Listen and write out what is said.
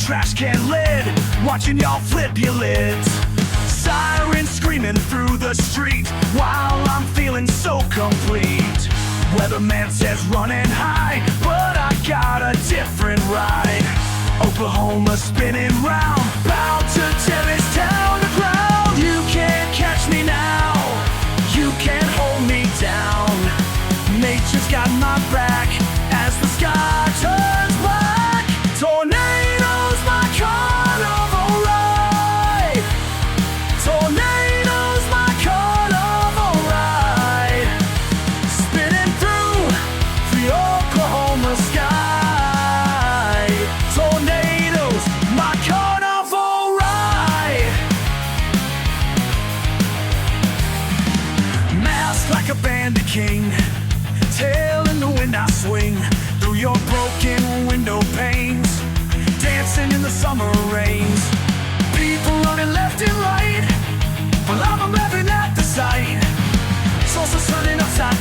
trash can lid, watching y'all flip your lids. Sirens screaming through the street while I'm feeling so complete. Weatherman says running high, but I got a different ride. Oklahoma spinning round, bound to tear this town to ground. You can't catch me now, you can't hold me down. Nature's got my back as the sky turns black. Tornadoes, my carnival ride. Tornadoes, my carnival ride. Spinning through the Oklahoma sky. Tornadoes, my carnival ride. Masked like a bandit king, tail in the wind I swing through your broken window panes, dancing in the summer rains. People running left and right, but I'm laughing at the sight. Saucers turning upside